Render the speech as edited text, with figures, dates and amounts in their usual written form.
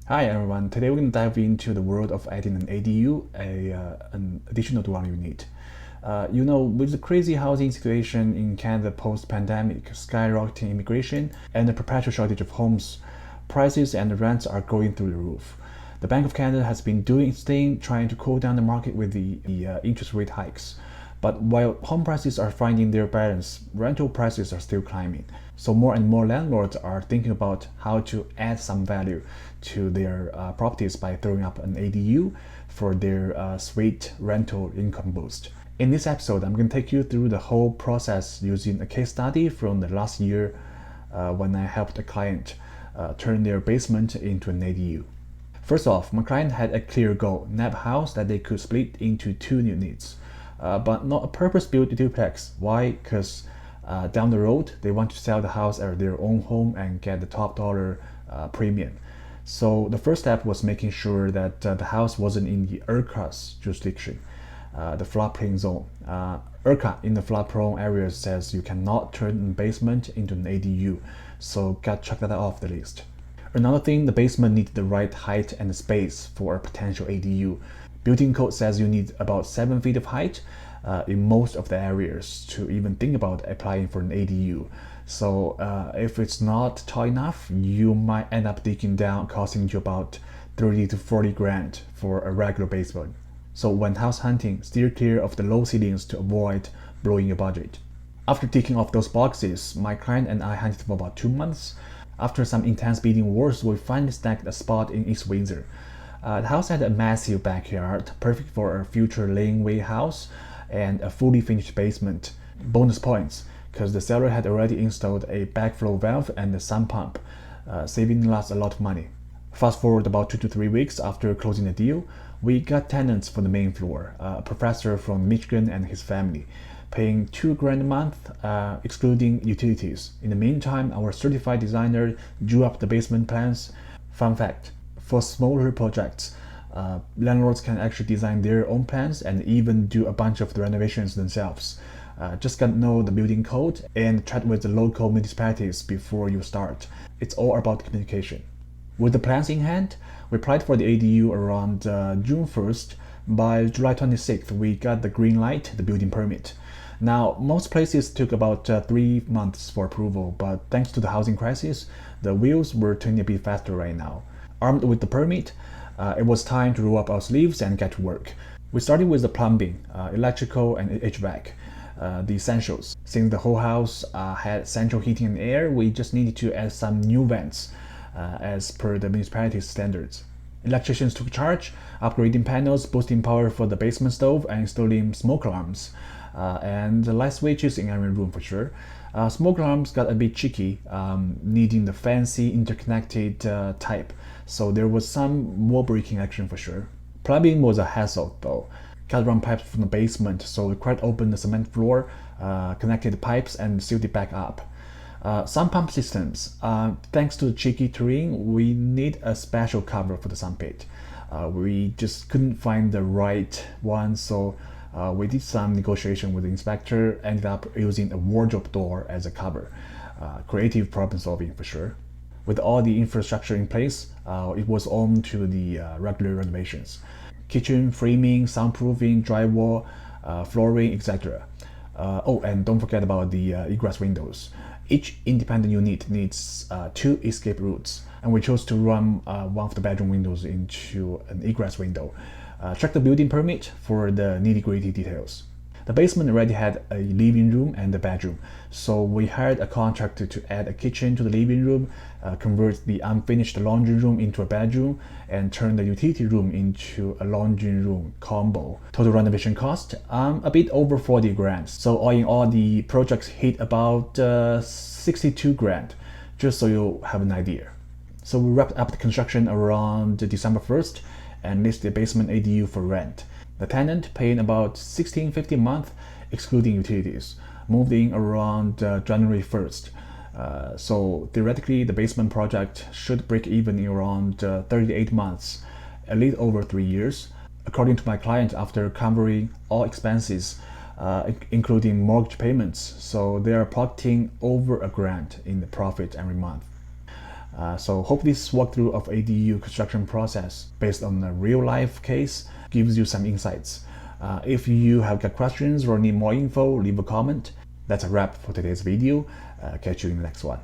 Hi everyone, today we're going to dive into the world of adding an ADU, an additional dwelling unit. With the crazy housing situation in Canada post-pandemic, skyrocketing immigration, and the perpetual shortage of homes, prices and the rents are going through the roof. The Bank of Canada has been doing its thing, trying to cool down the market with the interest rate hikes. But while home prices are finding their balance, rental prices are still climbing. So more and more landlords are thinking about how to add some value to their properties by throwing up an ADU for their sweet rental income boost. In this episode, I'm going to take you through the whole process using a case study from the last year when I helped a client turn their basement into an ADU. First off, my client had a clear goal, nab house that they could split into two units, but not a purpose-built duplex. Why? Because down the road, they want to sell the house as their own home and get the top dollar premium. So the first step was making sure that the house wasn't in the ERCA's jurisdiction, the floodplain zone. ERCA in the flood-prone areas says you cannot turn a basement into an ADU, so got check that off the list. Another thing, the basement needed the right height and space for a potential ADU. Building code says you need about 7 feet of height in most of the areas to even think about applying for an ADU. So if it's not tall enough, you might end up digging down, costing you about 30 to 40 grand for a regular basement. So when house hunting, steer clear of the low ceilings to avoid blowing your budget. After ticking off those boxes, my client and I hunted for about 2 months. After some intense bidding wars, we finally snagged a spot in East Windsor. The house had a massive backyard, perfect for a future laneway house, and a fully finished basement. Bonus points, because the seller had already installed a backflow valve and a sump pump, saving us a lot of money. Fast forward about 2 to 3 weeks after closing the deal, we got tenants for the main floor, a professor from Michigan and his family, paying $2,000 a month, excluding utilities. In the meantime, our certified designer drew up the basement plans. Fun fact, for smaller projects, landlords can actually design their own plans and even do a bunch of the renovations themselves. Just gotta know the building code and chat with the local municipalities before you start. It's all about communication. With the plans in hand, we applied for the ADU around June 1st. By July 26th, we got the green light, the building permit. Now, most places took about 3 months for approval, but thanks to the housing crisis, the wheels were turning a bit faster right now. Armed with the permit, it was time to roll up our sleeves and get to work. We started with the plumbing, electrical, and HVAC, the essentials. Since the whole house had central heating and air, we just needed to add some new vents as per the municipality's standards. Electricians took charge, upgrading panels, boosting power for the basement stove, and installing smoke alarms. And the light switches in every room for sure. Smoke alarms got a bit tricky, needing the fancy interconnected type, so there was some wall breaking action for sure. Plumbing was a hassle though. Cut run pipes from the basement, so we cracked open the cement floor, connected the pipes, and sealed it back up. Sump pump systems. Thanks to the tricky terrain, we need a special cover for the sump pit. We just couldn't find the right one, so we did some negotiation with the inspector, ended up using a wardrobe door as a cover. Creative problem solving for sure. With all the infrastructure in place, it was on to the regular renovations. Kitchen, framing, soundproofing, drywall, flooring, etc. And don't forget about the egress windows. Each independent unit needs 2 escape routes, and we chose to run one of the bedroom windows into an egress window. Check the building permit for the nitty-gritty details. The basement already had a living room and a bedroom, so we hired a contractor to add a kitchen to the living room, convert the unfinished laundry room into a bedroom, and turn the utility room into a laundry room combo. Total renovation cost, a bit over 40 grand. So all in all, the projects hit about 62 grand, just so you have an idea. So we wrapped up the construction around December 1st and listed the basement ADU for rent. The tenant, paying about $1,650 a month, excluding utilities, moved in around January 1st. So theoretically, the basement project should break even in around 38 months, a little over 3 years. According to my client, after covering all expenses, including mortgage payments, so they are pocketing over $1,000 in the profit every month. So hope this walkthrough of ADU construction process based on a real life case gives you some insights. If you have got questions or need more info, leave a comment. That's a wrap for today's video. Catch you in the next one.